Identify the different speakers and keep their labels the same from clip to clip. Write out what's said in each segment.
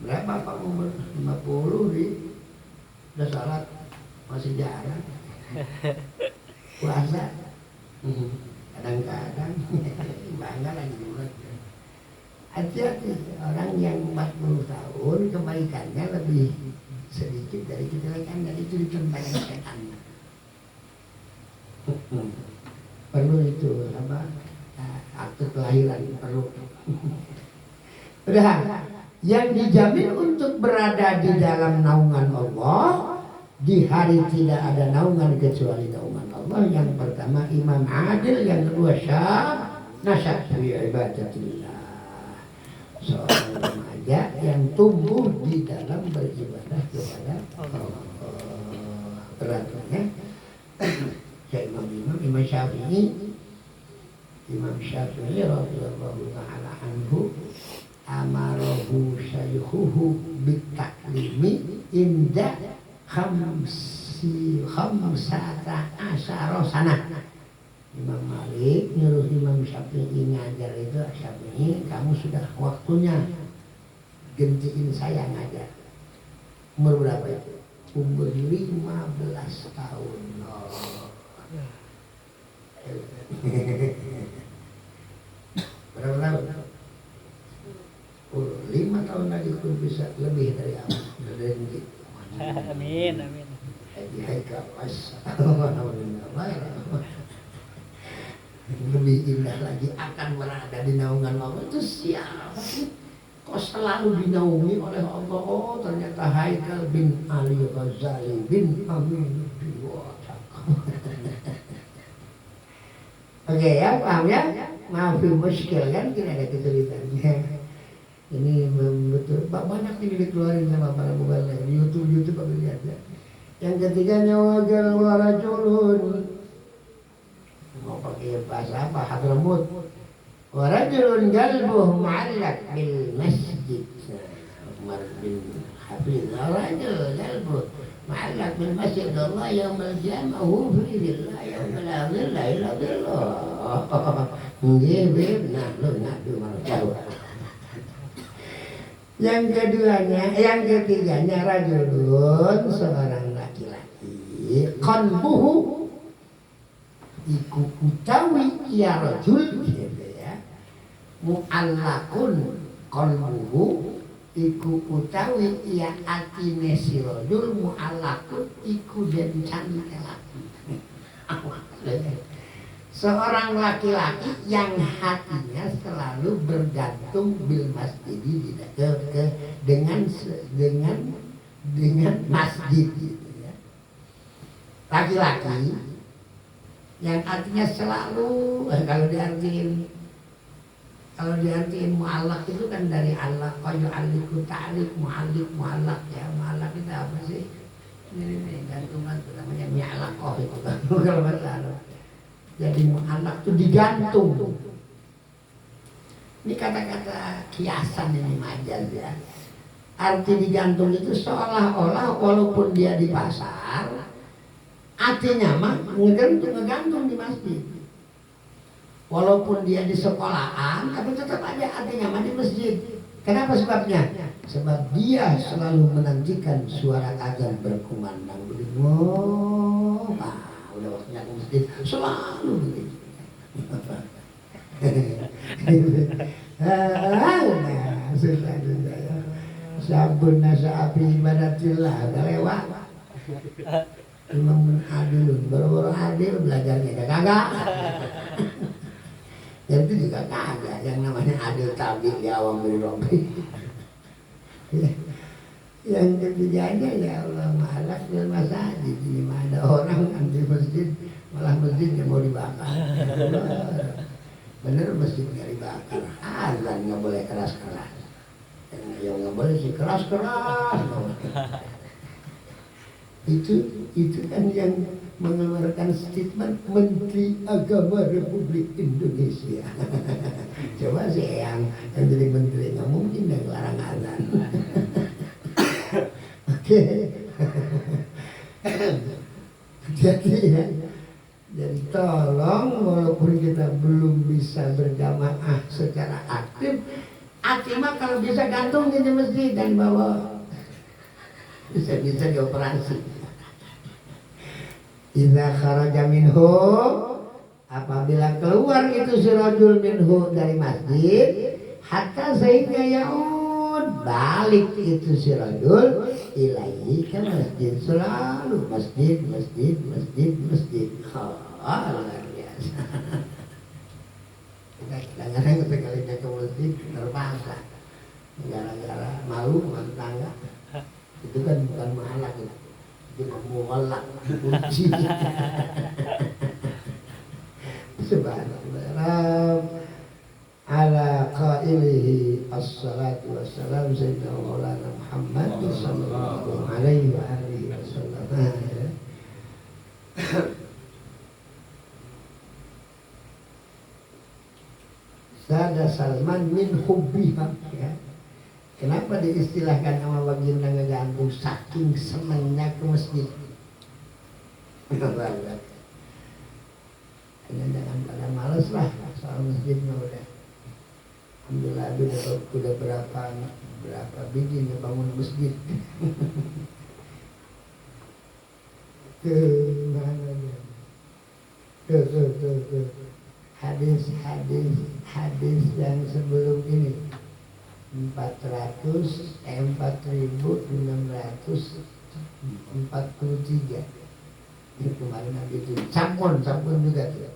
Speaker 1: Berapa Pak umur? 50 di udah sholat masih jarang. Puasa kadang-kadang bangga lagi bulan. Hati-hati orang yang 40 tahun kebaikannya lebih sedikit dari kejelekannya, itu ditentang setan. Perlu itu apa? Akte kelahiran perlu. Udah, yang dijamin untuk berada di dalam naungan Allah di hari tidak ada naungan kecuali naungan Allah. Yang pertama imam adil, yang kedua nasyat fi ibadatillah, seorang remaja yang tumbuh di dalam beribadah kepada Allah. Beratnya kayak Imam Syafi'i radhiyallahu ta'ala anhu, amarahu syaihuhu bitaklimi inda khamsata asyara sanah. Imam Malik nyuruh Imam Syafi'i ngajar itu, Syafi'i kamu sudah waktunya gantiin saya ngajar. Umur berapa itu? Umur 15 tahun. Berapa tahun? 5 tahun lagi pun bisa lebih dari aku.
Speaker 2: Amin, amin.
Speaker 1: Lebih indah lagi akan berada di naungan Allah. Itu siapa sih? Kok selalu dinaungi oleh Allah? Oh ternyata Haikal bin Ali Ghazali bin Amin bin Watak. Oke ya, paham ya? Maafin muskil kan, tidak ada kesulitannya. Ini betul, banyak ini dikeluarin sama para mubaligh di YouTube apa lihat ya. Yang ketiganya wagal warajulun, mau pakai bahasa apa? Hadramut. Warajulun galbuh mu'allaq bil masjid. Umar bin Hafiz, warajul galbuh mu'allaq bil masjid. Allah yaumal jam'ahu fi dhillah yaumal la dhilla illa dhillah. Nggih, nah lu ngadu marjau. Yang ketiganya rajulun, seorang laki-laki, qalbuhu iku utawi ya rajul gitu ya, mu'allakun qalbuhu iku utawi ya atine si rajul, mu'allakun iku den cantik laki. Seorang laki-laki yang hatinya selalu bergantung bil masjid, dengan masjid gitu ya. Laki-laki yang artinya selalu kalau diartiin mu'allak itu kan dari Allah, qayu aliku ta'alik mu'allak ya. Mu'allak itu apa sih? Ini gantungan itu namanya mi'allaqah itu kan kalau bahasa Arab. Jadi mu'allaq itu digantung. Ini kata-kata kiasan, ini majaz ya. Arti digantung itu seolah-olah walaupun dia di pasar, artinya mah ngegantung di masjid. Walaupun dia di sekolahan, tapi tetap aja artinya mah di masjid. Kenapa sebabnya? Sebab dia selalu menantikan suara azan berkumandang begitu. Udah waktunya ke masjid, selalu begitu. Susah ya. Sabun nasa api ibadatillah udah lewat. Imam adilun, baru-baru adil belajarnya kagak. Yang itu juga kagak, yang namanya adil tabi di awam dari rompi. Yang ketiganya ya Allah malak dan masjid. Di mana ada orang anti masjid, malah masjidnya mau dibakar. Bener masjid nggak dibakar, azan nggak boleh keras-keras. Yang nggak boleh sih keras-keras. Itu kan yang mengeluarkan statement Menteri Agama Republik Indonesia. Coba sih yang jadi menteri, nggak mungkin yang larang azan. Oke. Jadi ya, jadi tolong walaupun kita belum bisa berjamaah secara aktif, Aki mah kalau bisa gantungin di masjid dan bawa bisa dioperasi. Idza kharaja minhu, apabila keluar itu si rajul minhu dari masjid, hatta sehingga yaud balik itu si rajul ilaihi ke masjid, selalu masjid. Luar biasa. Kadang-kadang sekalinya ke masjid terpaksa gara-gara malu sama tetangga. Itu kan bukan mahalak itu memulak kunci. Subhanallah. Ala qailihi as-salatu wassalam sayyidina Maulana Muhammad sallallahu alaihi wa alihi wasallam. Sada Salman min hubbiha, ya. Kenapa diistilahkan sama baginda ngegantung saking senangnya ke masjid? Jangan pada males lah soal masjid mah udah. Alhamdulillah udah berapa biji ngebangun masjid. Mana dia? Tuh. Hadis yang sebelum ini 4.643 ini kemarin Nabi itu campur juga tuh.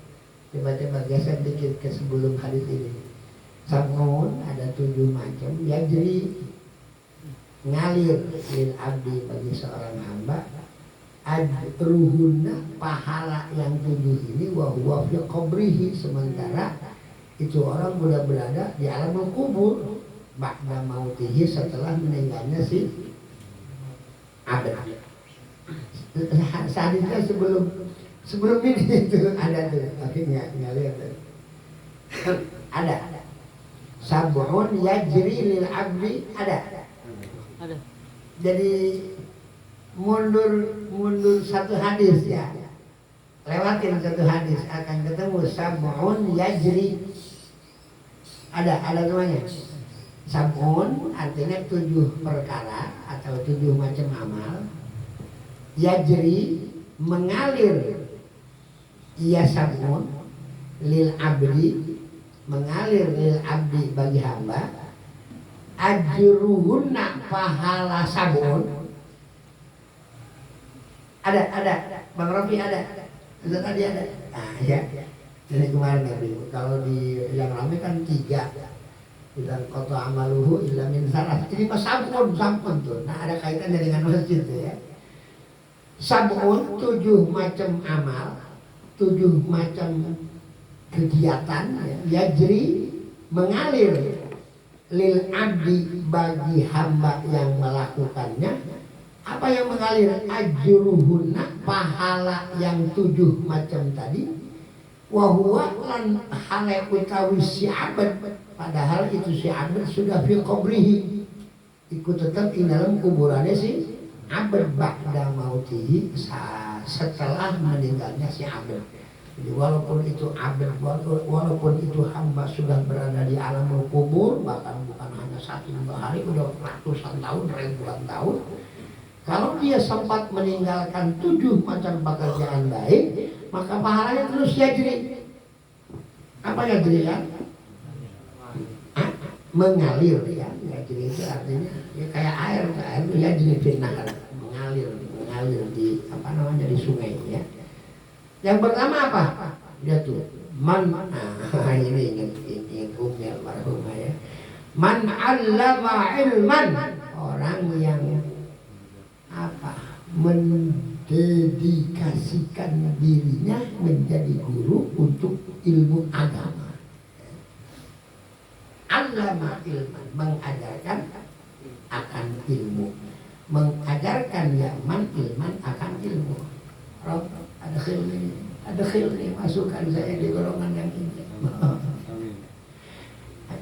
Speaker 1: Coba geser dikit ke sebelum hadis ini. Campur ada 7 macam yang jadi ngalir lil abdi bagi seorang hamba. Ajruhunna pahala yang 7 ini wa huwa fi qabrihi, sementara itu orang sudah berada di alam kubur ba'da mautihi, setelah meninggalnya si abad. Hadisnya sebelum ini itu ada tuh, tapi nggak lihat ada sab'un yajri lil abdi ada. Jadi mundur satu hadis ya, lewatin satu hadis akan ketemu sab'un yajri, ada semuanya. Sab'un artinya 7 perkara atau 7 macam amal, yajri mengalir, iya sab'un lil abdi mengalir lil abdi bagi hamba, ajruhunna pahala sab'un. Ada Bang Rofi ada tadi ada. Nah ya, jadi kemarin kalau di yang ramai kan 3 dan kota amaluhu illa min salah. Ini pas sampun tuh. Nah ada kaitannya dengan masjid tuh ya. Sabun 7 macam amal, 7 macam kegiatan ya, yajri mengalir lil abdi bagi hamba yang melakukannya. Apa yang mengalir? Ajruhunna pahala yang 7 macam tadi. Wahuwa lan hale utawi si abad, padahal itu si abad sudah fi qabrihi, ikut tetap di dalam kuburannya si abad ba'da mautihi, setelah meninggalnya si abad. Jadi walaupun itu abad, walaupun itu hamba sudah berada di alam kubur, bahkan bukan hanya 1-2 hari, udah ratusan tahun, ribuan tahun, kalau dia sempat meninggalkan 7 macam pekerjaan baik, maka pahalanya terus yajri. Apa yajri ya? Mengalir ya. Yajri itu artinya ya kayak air itu yajri finnar, mengalir di di sungai ya. Yang pertama apa? Dia tuh ini ingin umil marhumah ya. Man 'allama ilman, orang yang mendedikasikan dirinya menjadi guru untuk ilmu agama. Allama ilman, mengajarkan akan ilmu, mengajarkan ilman akan ilmu. Rob, ada khil nih, masukkan saya di golongan yang ini.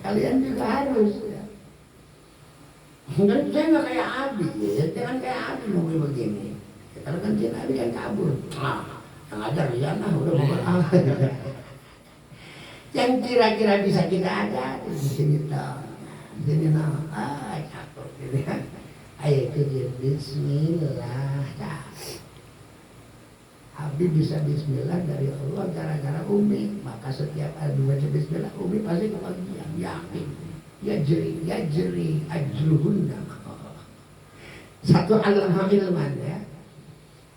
Speaker 1: Kalian juga harus ya. Dan saya nggak kayak Abi, ya. Jangan kayak Abi ngomong begini. Kalau kan dia Abi kan kabur. Yang ajar di sana udah bukan Yang kira-kira bisa kita ada di sini tahu. Jadi cakep gitu ya. Ayo kerja bismillah. Abi bisa bismillah dari Allah gara-gara Umi. Maka setiap Abi baca bismillah, Umi pasti kebagian. Yakin. Ya jeri ajruhunna. Satu alam ilman ya.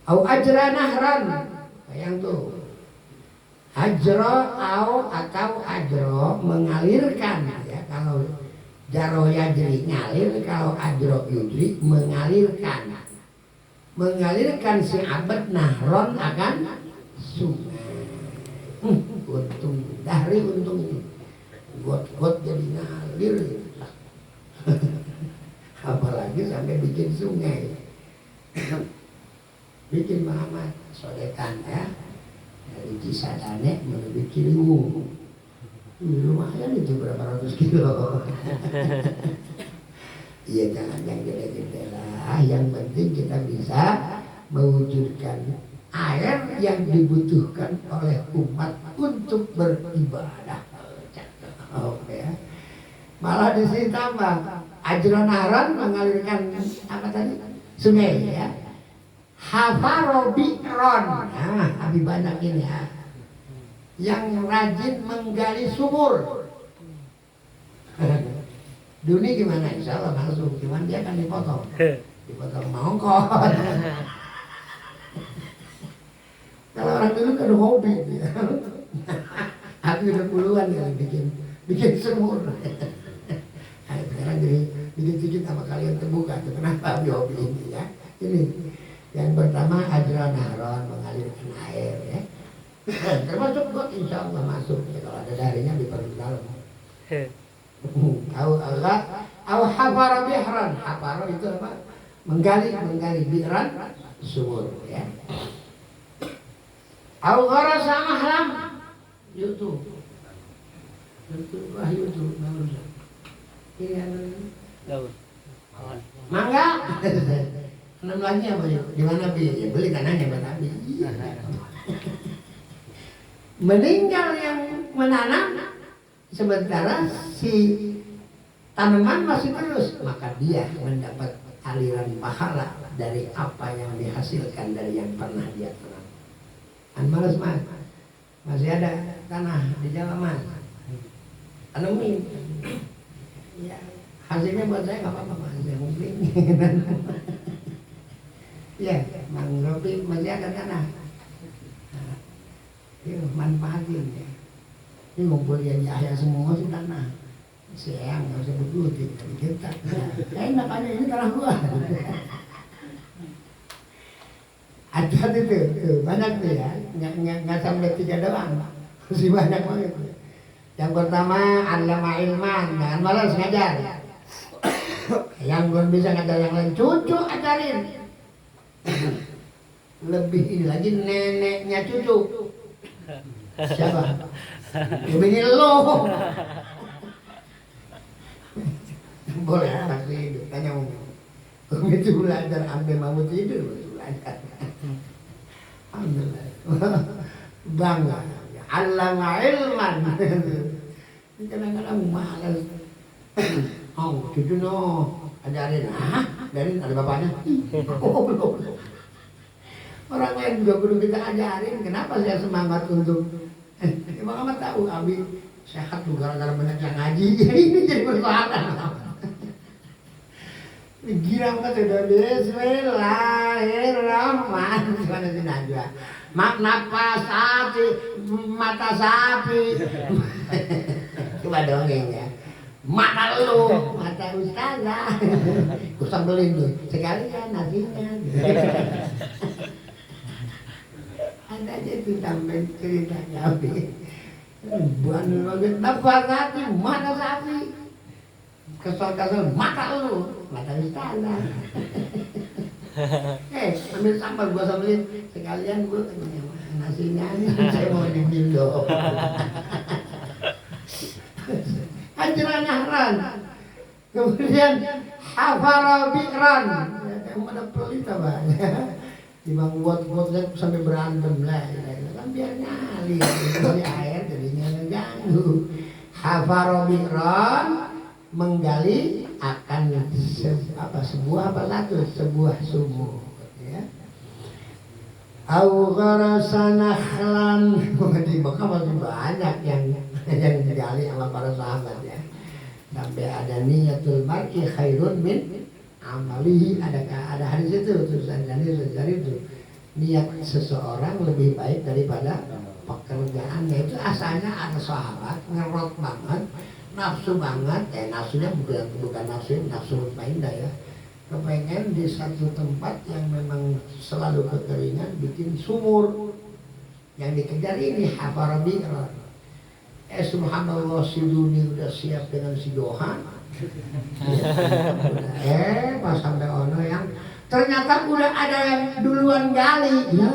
Speaker 1: Au ajra nahran. Yang tuh. Ajro atau ajro mengalirkan ya. Kalau jaro yajri ngalir, kalau ajro yudri mengalirkan. Mengalirkan si abad nahron akan sungai. Untung dari untung ini got jadi ngalir. Apalagi sampai bikin sungai. Bikin Muhammad sodekan ya dari Cisadane menuju Ciliwung. Lumayan itu berapa ratus kilo. Iya jangan yang gede-gede lah. Yang penting kita bisa mewujudkan air yang dibutuhkan oleh umat untuk beribadah. Ya. Malah di sini tambah ajron naran mengalirkan apa tadi sungai ya. Hafarobiron. Nah, lebih banyak ini ya. Yang rajin menggali sumur. Dunia gimana? Insya Allah masuk, cuman dia kan dipotong mongkot. Kalau orang dulu kan hobi dia. Aku udah puluhan ya bikin sumur. Sekarang jadi bikin sedikit sama kalian terbuka. Kenapa hobi ini ya? Ini yang pertama ajra nahron mengalirkan air ya. Termasuk got insya Allah masuk ya, kalau ada darinya di perut dalam. Au hafara bihran. Hafara itu apa? Menggali bihran sumur ya. Au gharasa mahlam. YouTube. Wah YouTube bagus. Ini ada daun. Mangga. Enam lagi apa ya? Di mana bi? Ya beli tanahnya buat Abi. Meninggal yang menanam sementara si tanaman masih terus, maka dia mendapat aliran pahala dari apa yang dihasilkan dari yang pernah dia tanam. Malas mas, masih ada tanah di Jawa mas, tanemin. Ya, hasilnya buat saya nggak apa-apa mas, yang penting. Ya, Bang Robi masih ada tanah. Manfaatin ya. Ini ngumpul yang jaya semua sih tanah. Sayang nggak usah berduit kita. Enak aja ini tanah gua. Ada tuh banyak tuh ya. Nggak sampai 3 doang. Masih banyak banget. Yang pertama allama ilman, jangan malas ngajar. Yang belum bisa ngajar yang lain, cucu ajarin. Lebih ini lagi neneknya cucu. Siapa? Ini lo. Boleh masih hidup. Tanya Umi itu belajar sampai mau tidur belajar. Alhamdulillah. Bangga. Allama ilman. Kadang-kadang malas. Oh, cucu no ajarin. Ajarin ada bapaknya. Orang lain juga perlu kita ajarin. Kenapa saya semangat untuk Emang amat tahu Abi sehat tuh gara-gara banyak yang ngaji. Ini jadi persoalan. Girang kan sudah Bismillahirrahmanirrahim. Gimana sih Najwa? Napas sapi, mata sapi. Coba dongeng ya. Mata lu, mata ustazah. Kusam beli tuh. Sekalian nasinya. Ada aja itu sampai ceritanya Abi. Buan lagi nafas sapi, mata sapi. Kesel-kesel mata lu, mata istana. Ambil sambal gua sambelin sekalian gua nasinya saya mau dibindo. Ajran nahran. Kemudian hafara bi'ran. Yang mana pelit apa? Dibang buat sampai berantem lah, kan biar ngalir dari air jadinya ngeganggu. Hafaro bi'ran menggali akan sebuah sumur ya. Au gharasa nakhlan. Di Mekah masih banyak yang digali sama para sahabat ya. Sampai ada niyatul mar'i khairun min amalihi. Ada hadis itu tulisan dari itu. Niat seseorang lebih baik daripada pekerjaannya. Itu asalnya ada sahabat ngerot banget, nafsu banget, nafsunya bukan nafsu mutmainnah ya. Kepengen di satu tempat yang memang selalu kekeringan bikin sumur. Yang dikejar ini hafara bi'ran. Subhanallah, si Duni udah siap dengan si Johan. Pas sampai ono yang ternyata udah ada yang duluan gali. Ya,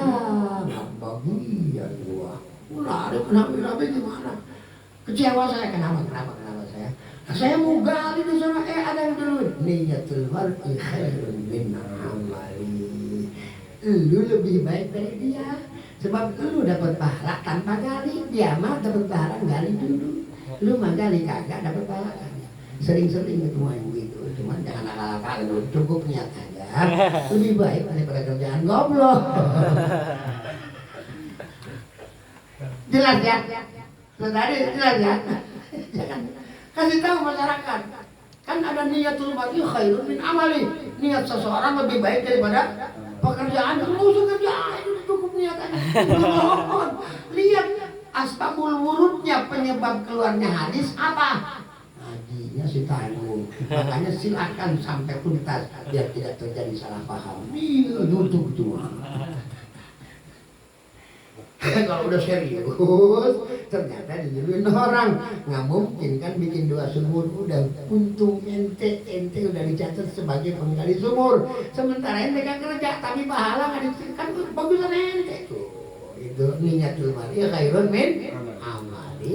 Speaker 1: bagian gua. Lari kenapa gimana? Kecewa saya, kenapa saya? Saya mau gali di sana, ada yang duluan. Niyatul mar'i khairun min amali. Lu lebih baik dari dia. Sebab lu dapat pahala tanpa gali, dia mah dapat pahala gali dulu. Lu mah gali kagak dapat pahala kagak. Sering-sering ketemu yang gitu, cuman jangan akal-akalan dulu, cukup niat aja. Lebih baik daripada kerjaan goblok. Jelas ya? Tadi jelas ya? Jangan kasih tahu masyarakat. Kan ada niyatul mar'i khairun min amali. Niat seseorang lebih baik daripada pekerjaan. Lu usah kerjaan itu cukup niat aja. Lihat asbabul wurudnya, penyebab keluarnya hadis apa? Ngajinya si tanggung. Makanya silakan sampai tuntas biar tidak terjadi salah paham. YouTube cuma. Kalau udah serius, ternyata dijuluin orang. Nggak mungkin kan bikin 2 sumur, udah untung ente udah dicatat sebagai penggali sumur. Sementara ente kan kerja, tapi pahala nggak kan bagusan ente. Tuh, itu niyatul mar'i khairun min amali.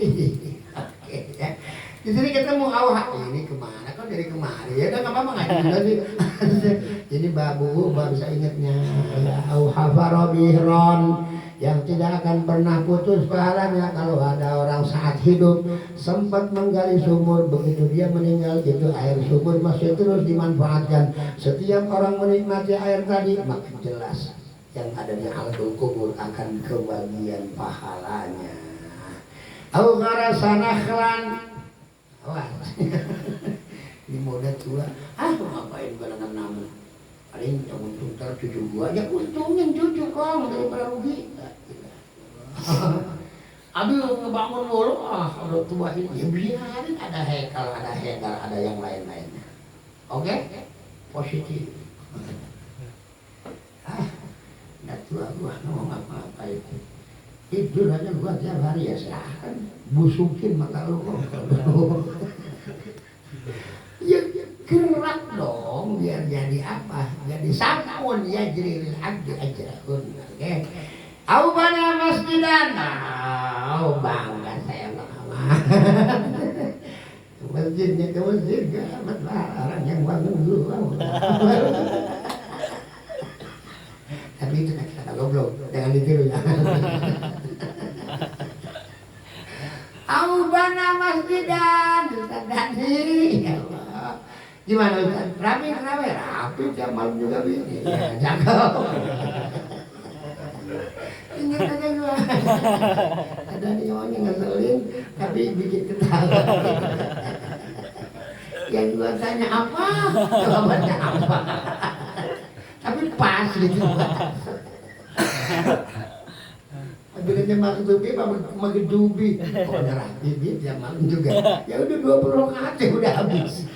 Speaker 1: Oke ya. Di sini ketemu ini kemana? Kok dari kemari? Ya udah nggak apa-apa ngaji. Ini babu baru saya ingatnya. Hafara bihron, yang tidak akan pernah putus pahalanya. Kalau ada orang saat hidup sempat menggali sumur, begitu dia meninggal itu air sumur masih terus dimanfaatkan. Setiap orang menikmati air tadi, maka jelas yang ada di alam kubur akan kebagian pahalanya. Au gharasa nakhlan. Wah, ini modal tua. Ngapain balangan nama? Paling yang untung ntar cucu gua, ya untungin cucu kong daripada rugi. Aduh ngebangun mulu, udah tua ini, ya biarin ada hekal, ada yang lain-lainnya. Oke? Positif. Udah tua gua, mau ngapa-ngapain. Tidur aja gua tiap hari ya silahkan. Busukin mata lu kok. Ya gerak dong biar jadi apa? Jadi sampun ya jril abdi ajrahun. Oke. Au bana masjidan. Bangga saya sama. Masjidnya ke masjid gak amat orang yang bangun dulu. Tapi itu kata goblok, jangan ditiru ya. Au bana masjidan. Tadi ya Allah. Gimana Ustaz? Rapi tiap malam juga begini. Ya, jago. Ingat aja gua. Ada nih orang yang ngeselin tapi bikin ketawa. Yang gua tanya apa? Jawabannya apa? Tapi pas gitu. Bila dia makan dubi, makan dubi. Oh, ada rapi dia malam juga. Ya udah 20 rakaat ya udah habis.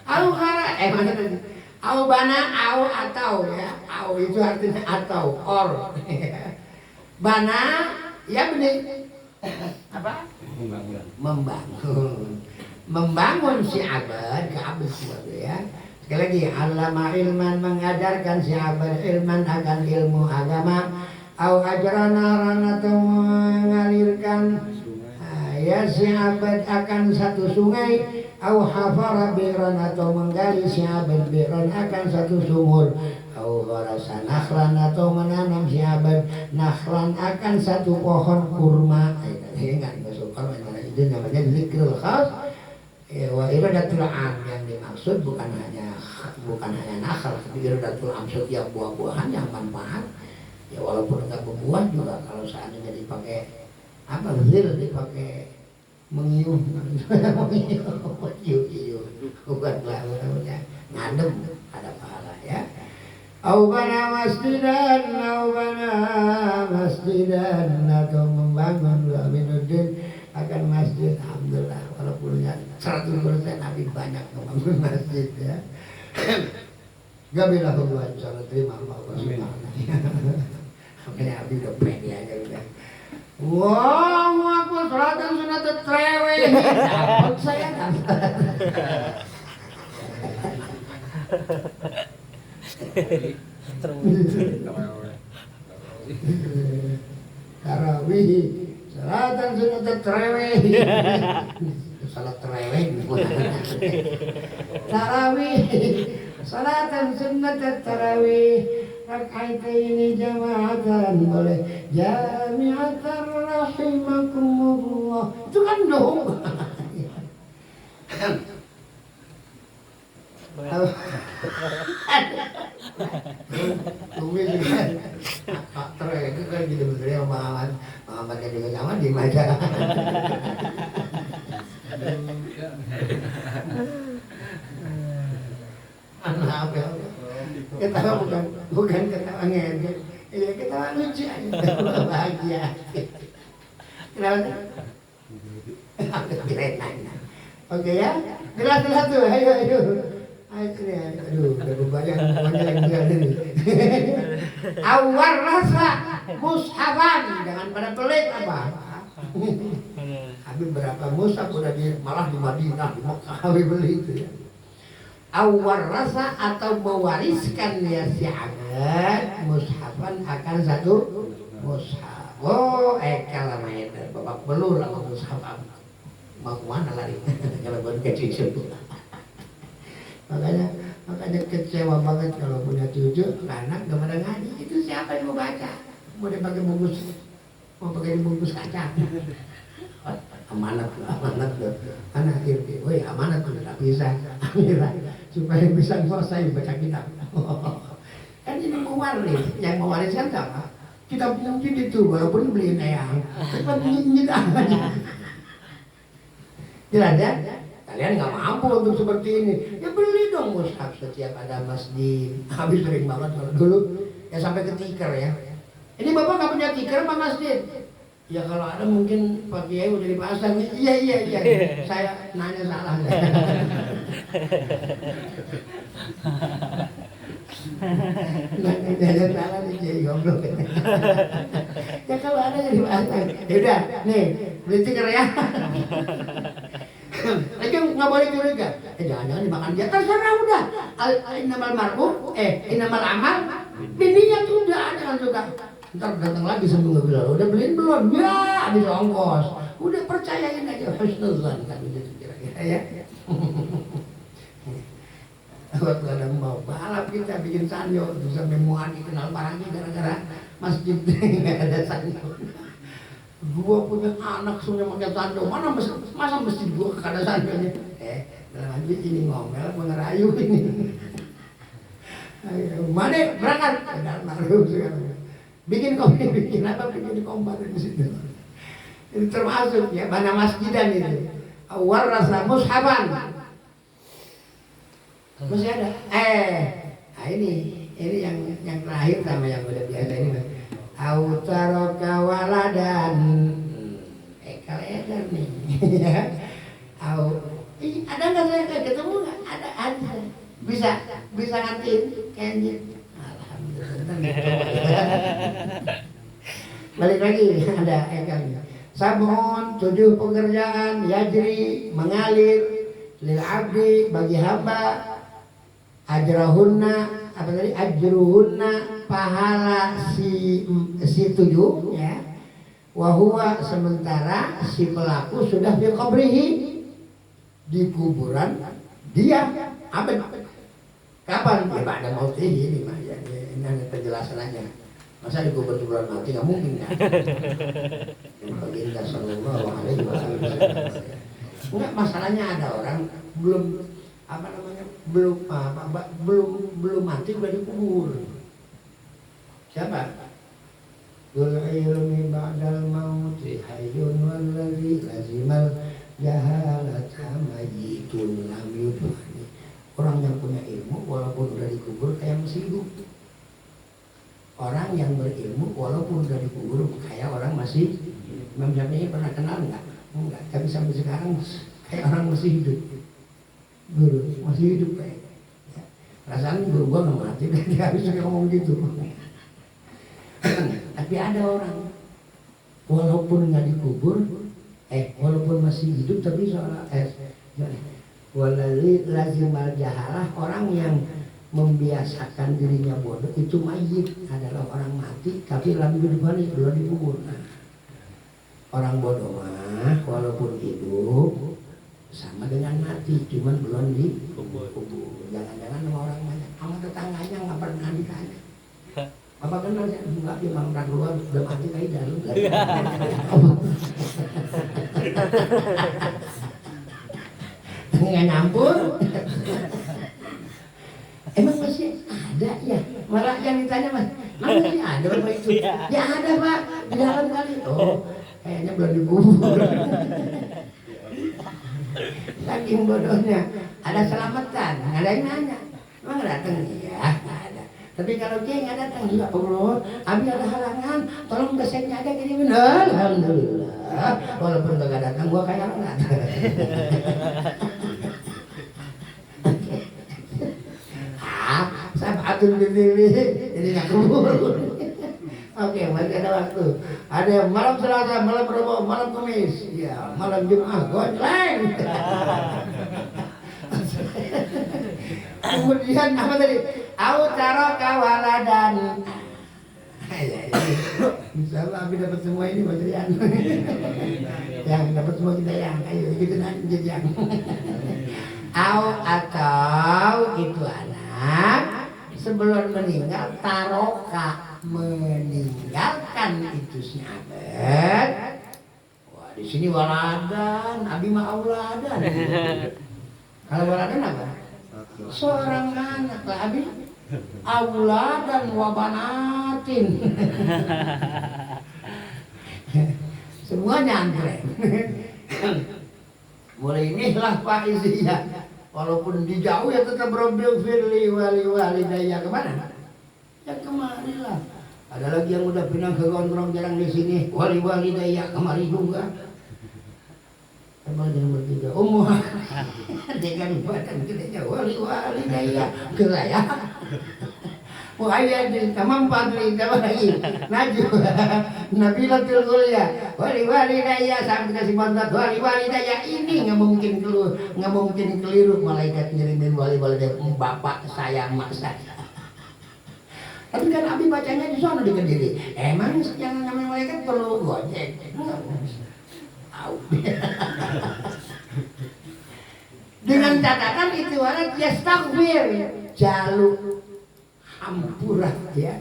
Speaker 1: Au kara, mana tadi? Au bana, au atau ya. Au itu artinya atau or. Bana, ya benar. Apa? Membangun si abad ke abad ya. Sekali lagi, allama ilman, mengajarkan si abad ilman akan ilmu agama. Au ajrana atau mengalirkan ya si abad akan satu sungai. Au hafara bi'ran atau menggali si abad bi'ran akan satu sumur. Au gharasa nakhlan atau menanam si abad nakhlan akan satu pohon kurma. Ingat, kalau Itu namanya zikrul khas. Wa iradatul am yang dimaksud bukan hanya nakal, tapi iradatul am setiap buah-buahan yang manfaat. Ya walaupun enggak berbuah juga kalau seandainya dipakai apa zil dipakai mengiuh bukan namanya ngadem ada pahala ya. Au bana masjidan atau membangun Aminuddin akan masjid. Alhamdulillah walaupun 100% Nabi banyak membangun masjid ya. Gabilah Allah insyaallah terima Allah subhanahu. Makanya Nabi udah pede aja udah. Wow, aku salatan sunat treweh. Dapat saya dapat. Tarawih, salatan sunat treweh. Salat treweh. Tarawih, salatan sunat tarawih. Rak'ataini jama'atan boleh jami'atan rahimakumullah. Itu kan dong. Tunggu juga. Terus itu kan gitu bener Muhammad yang juga sama di mana? Anak apa? Ketawa bukan ketawa ngejek. Iya ketawa lucu aja. Bahagia. Kenapa? Oke ya. Jelas tuh. Ayo. Aduh, udah kebayang yang jalan ini. Awal rasa mushafan, jangan pada pelit apa. Habis berapa mushaf udah malah di Madinah, di Mekah habis beli itu ya. Awal rasa atau mewariskan ya si Ahmad mushafan akan satu mushaf. Oh, kalau main babak belur sama mushaf mau kemana lari? Kalau buat kecil makanya kecewa banget kalau punya cucu anak gak pada ngaji. Itu siapa yang mau baca? Mau dipakai bungkus kaca. Amanat tuh anak kirti, woi amanat tuh tak bisa supaya bisa selesai baca kitab. Kan ini mewaris, yang mewariskan apa? Kita mungkin itu walaupun beliin eyang, cepat nyit aja. Jelas ya? Kalian nggak mampu untuk seperti ini, ya beli dong mushaf setiap ada masjid. Habis sering banget kalau dulu ya sampai ke tikar ya. Ini bapak nggak punya tikar apa masjid? Ya kalau ada mungkin Pak Kiai udah dipasang. Iya. Saya nanya salah. Nanya salah nih Kiai goblok. Ya kalau ada yang dipasang. Yaudah, nih beli tikar ya. Lagi nggak boleh curiga. Jangan-jangan dimakan dia. Terserah udah. Innamal mar'u, innamal amal. Bininya tuh udah ada kan suka. Ntar datang lagi seminggu bilang, udah beliin belum? Ya, habis ongkos. Udah percayain aja, husnuzan kan gitu kira-kira ya. Waktu ada mau balap kita bikin sanyo, sampai muani kenal parangnya gara-gara masjid nggak ada sanyo. Gua punya anak semuanya pakai sanyo, masa masjid gua kada sanyonya? Dalam hati ini ngomel, ngerayu ini. Ayo, mana berangkat? Naruh sekarang. Bikin kompak di situ. Itu termasuk ya mana masjidan itu. Awal rasa mushafan. Masih ada. Ini yang terakhir sama yang udah biasa ini. Autaraka waladan. Kalau edan nih. Ada nggak saya ketemu nggak? Ada. Bisa ngantin kayaknya. Balik lagi ada ekalnya. Sabun 7 pekerjaan yajri mengalir lil abdi bagi hamba ajrahunna apa tadi ajruhunna pahala si 7 ya. Wahwa sementara si pelaku sudah di qabrihi di kuburan dia abad. Kapan? Ya pada maut ini mah ya, ini penjelasan aja. Masa dikubur sebelum mati nggak mungkin kan? Baginda sallallahu alaihi wasallam. Enggak, masalahnya ada orang belum apa namanya belum mati udah dikubur. Siapa? Dul ilmi ba'dal mauti hayyun wallazi lazimal jahalata mayyitun lam yudhani. Orang yang punya ilmu walaupun udah dikubur kayak masih hidup. Orang yang berilmu walaupun udah dikubur kayak orang masih. Imam Syafi'i pernah kenal enggak? Enggak, tapi sampai sekarang kayak orang masih hidup. Guru masih hidup kayak. Ya. Perasaan guru gua nggak mati, dia habis ngomong gitu. Tapi ada orang walaupun nggak dikubur, walaupun masih hidup tapi soal lazimal jahalah, orang yang membiasakan dirinya bodoh itu mayit, adalah orang mati tapi lagi berdibani belum dikubur. Nah, orang bodoh mah walaupun hidup sama dengan mati, cuman belum dikubur. Jangan-jangan sama orang banyak, sama tetangganya nggak pernah ditanya. Apa kenal saya? Enggak, dia bang keluar udah mati kayak dalam. Nggak nyampur. Emang masih ada ya? Malah yang ditanya mas, masih ada Bapak itu? Ya ada Pak, di dalam kali. Oh, kayaknya belum dikubur. Saking bodohnya, ada selamatan, nggak ada yang nanya. Emang datang? Iya, nggak ada. Tapi kalau dia nggak datang, ya Allah, Abi ada halangan, tolong besetnya aja jadi benar. Alhamdulillah, walaupun nggak datang, gua kayak nggak. Sabatun berdiri, jadi nggak kubur. Oke, masih ada waktu. Ada malam Selasa, malam Rabu, malam Kamis, ya malam Jumat, gojleng. Kemudian apa tadi? Autaro kawaladan. Insyaallah Abi dapat semua ini Mas Rian. Yang dapat semua kita yang, ayo kita lanjut yang. Atau itu anak sebelum meninggal taroka, meninggalkan itu si abad. Wah, di sini waladan, Abi mah auladan. Kalau waladan apa? Seorang anak lah Abi. Auladan wabanatin. Semuanya antren. Mulai inilah Pak Izia. Walaupun di jauh ya tetap Rabbil firli wali daya kemana? Ya kemari lah. Ada lagi yang udah pindah ke gondrong jarang di sini. Wali daya kemari juga. Emang yang bertiga umur dengan badan gedenya wali daya keraya. Wah iya di tamam padri lagi naju Nabilatul Ulia wali daya sampai kasih mandat wali daya ini nggak mungkin keliru malaikat ngirimin wali daya bapak saya mak saya. Tapi kan Abi bacanya di sana di Kediri. Emang yang namanya malaikat perlu gojek? Dengan catatan itu orang yastaghfir, jaluk ampuran ya,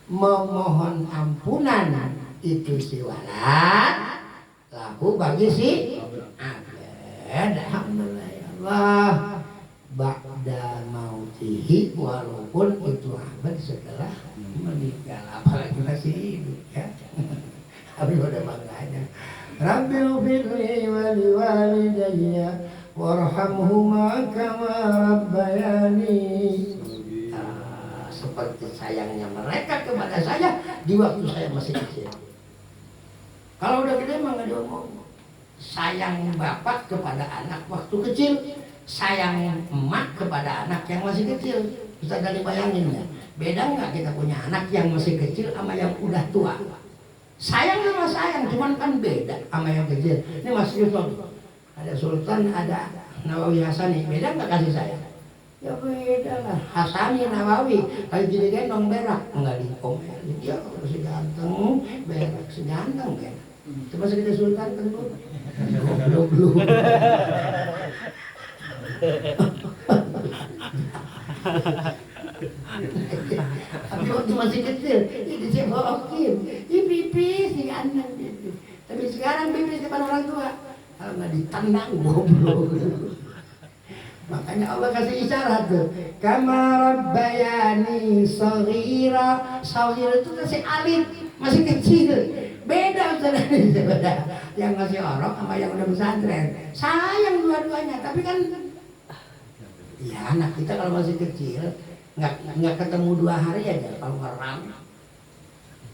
Speaker 1: memohon ampunan itu si walad lahu bagi si abad. Alhamdulillah ya Allah, ba'da mautihi, walaupun itu abad setelah meninggal, apalagi masih hidup ya. Tapi udah makanya Rabbil firli wali walidayya warhamhuma kama rabbayani. Seperti sayangnya mereka kepada saya di waktu saya masih kecil. Kalau udah gede mah nggak diomong. Sayang bapak kepada anak waktu kecil, sayang emak kepada anak yang masih kecil. Bisa jadi bayangin ya, beda nggak kita punya anak yang masih kecil sama yang udah tua? Sayang sama sayang, cuman kan beda sama yang kecil. Ini Mas Yusuf, ada Sultan, ada Nawawi Hasani, beda nggak kasih sayang? Ya beda lah, Hasani Nawawi, kalau jadi gendong berak, nggak dikomelin. Ya kalau seganteng, berak seganteng berak. Coba segede Sultan tentu, goblok. Tapi waktu masih kecil, ini dicemokin, pipis si anak gitu. Tapi sekarang pipis depan orang tua, kalau nggak ditendang goblok. Makanya Allah kasih isyarat tuh, kama rabbayani shaghira. Shaghira itu masih alit, masih kecil. Beda Ustaz, beda. Yang masih orok sama yang udah pesantren. Sayang dua-duanya, tapi kan ya anak kita kalau masih kecil nggak ketemu 2 hari aja kalau ngerang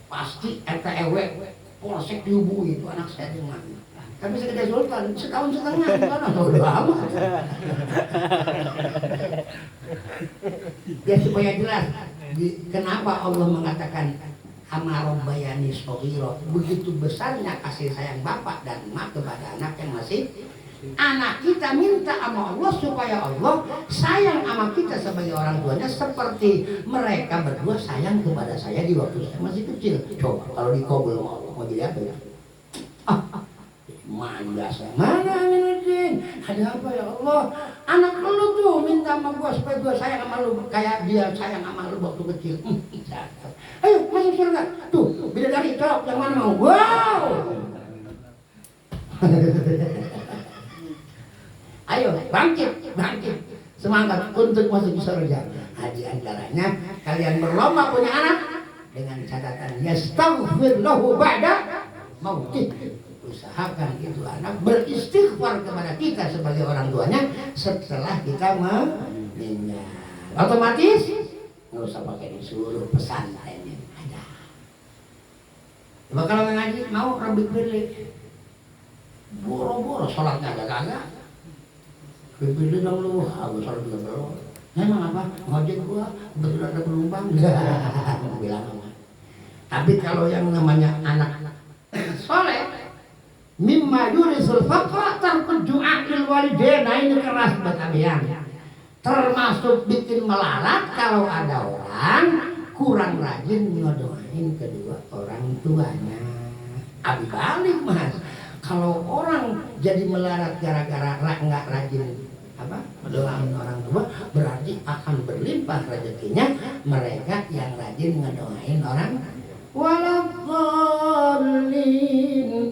Speaker 1: pasti RTW polsek dihubungi itu anak saya di mana. Tapi segede Sultan setahun setengah kan udah amat. Ya supaya jelas kenapa Allah mengatakan amarobbayani shaghira, begitu besarnya kasih sayang bapak dan emak kepada anak yang masih. Anak kita minta sama Allah supaya Allah sayang sama kita sebagai orang tuanya seperti mereka berdua sayang kepada saya di waktu saya masih kecil. Coba kalau dikabul sama Allah mau jadi apa ya? Manja saya. Mana Aminuddin? Ada apa ya Allah? Anak lu tuh minta sama gua supaya gua sayang sama lu kayak dia sayang sama lu waktu kecil. Ayo masuk surga. Tuh, bidadari colok yang mana mau? Wow. Ayo bangkit, semangat untuk masuk surga. Nah, di antaranya kalian berlomba punya anak dengan catatan yastaghfir lahu ba'da mautih. Usahakan itu anak beristighfar kepada kita sebagai orang tuanya setelah kita meninggal. Otomatis nggak usah pakai disuruh pesantren ada. Coba kalau ngaji mau Rabbi pilih boro-boro sholatnya ada kagak. Pilih dong lu, aku sholat juga belum. Emang apa? Ngojek gua, betul ada penumpang. Bilang apa? Tapi kalau yang namanya anak soleh, mimma yurisul faqra tarkul du'a lil walidain. Nah ini keras buat kalian. Termasuk bikin melarat kalau ada orang kurang rajin ngedoain kedua orang tuanya. Abi balik mas. Kalau orang jadi melarat gara-gara nggak rajin doain orang tua, berarti akan berlimpah rezekinya mereka yang rajin ngedoain orang walaupun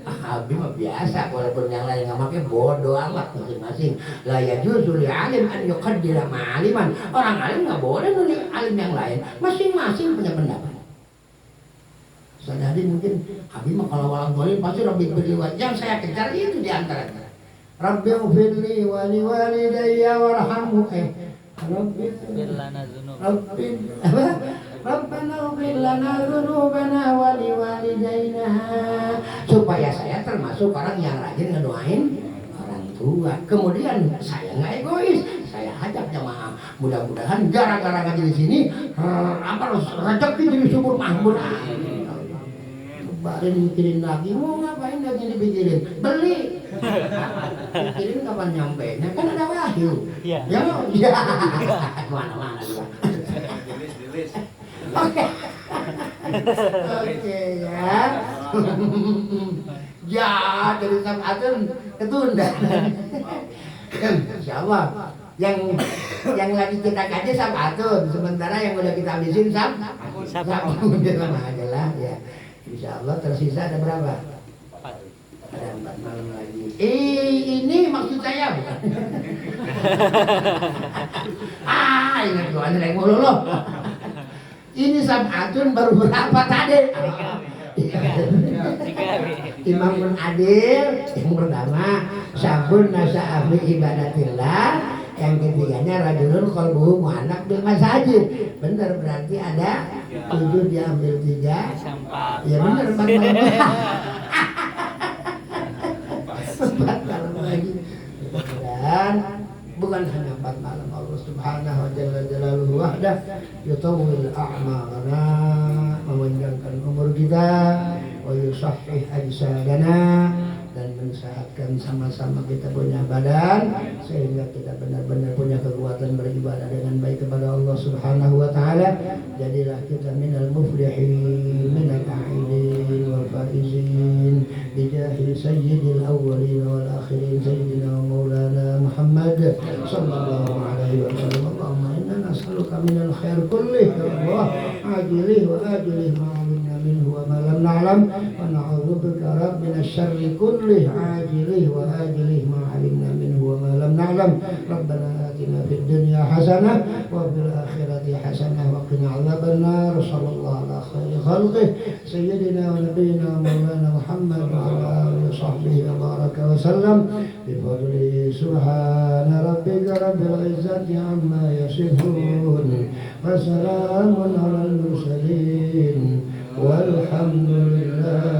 Speaker 1: habis mah biasa, walaupun yang lain nggak pakai bodoh amat masing-masing. La yajuzu li alim an yuqaddira ma'aliman. Orang alim nggak boleh nulis alim yang lain, masing-masing punya pendapat. Sadari mungkin habis mah kalau walang dolim pasti Rabbi berliwat. Yang saya kejar itu diantaranya Rabbi ufirli wali walidayya warhamhu. Rabbi Rabbana ufir lana dzunubana wali walidayna. Supaya saya termasuk orang yang rajin ngedoain orang tua. Kemudian saya nggak egois, saya ajak jamaah. Mudah-mudahan gara-gara ngaji di sini rezeki jadi subur makmur. Baru mikirin lagi, mau ngapain lagi dipikirin? Beli. Pikirin kapan nyampe nya, kan ada wahyu. Ya mau? Ya. Mana-mana juga. Oke ya. Ya, dari Sab'atun ketunda. Insyaallah. Yang lagi kita kaji Sab'atun, sementara yang udah kita habisin Sab'atun sama aja lah ya. Insyaallah tersisa ada berapa? 4. Ada 4 malam lagi. Ini maksud saya bukan. Ingat gua anjing mulu loh. Ini Sab'atun baru berapa tadi? 3. Imam pun adil. Yang pertama sabun nasa'afi ibadatillah. Yang ketiganya rajulun qalbuhu mu'allaq bil masajid. Benar, berarti ada 7 diambil 3. Ya benar, 4 malam lagi. Dan bukan hanya 4 malam, Allah Subhanahu wa jalla jalaluhu wahdah yutawwil a'malana, memanjangkan umur kita, wa yusahhih ajsadana, dan mensehatkan sama-sama kita punya badan sehingga kita benar-benar punya kekuatan beribadah dengan baik kepada Allah Subhanahu wa taala. Jadilah kita minal muflihin, minal a'idin wal faizin bi jahi sayyidil awwalin wal akhirin sayyidina wa maulana Muhammad sallallahu alaihi wasallam. Allahumma inna nas'aluka من الخير كله يا الله عاجله وآجله ما علمنا منه وما لم نعلم ونعوذ بك رب من الشر كله عاجله وآجله ما علمنا منه وما لم نعلم ربنا آتنا في الدنيا حسنة وفي الآخرة حسنة وقنا عذاب النار صلى الله على خير خلقه سيدنا ونبينا مولانا محمد وعلى آله وصحبه وبارك وسلم بفضله سبحان ربك رب العزة عما يصفون وسلام على المرسلين والحمد لله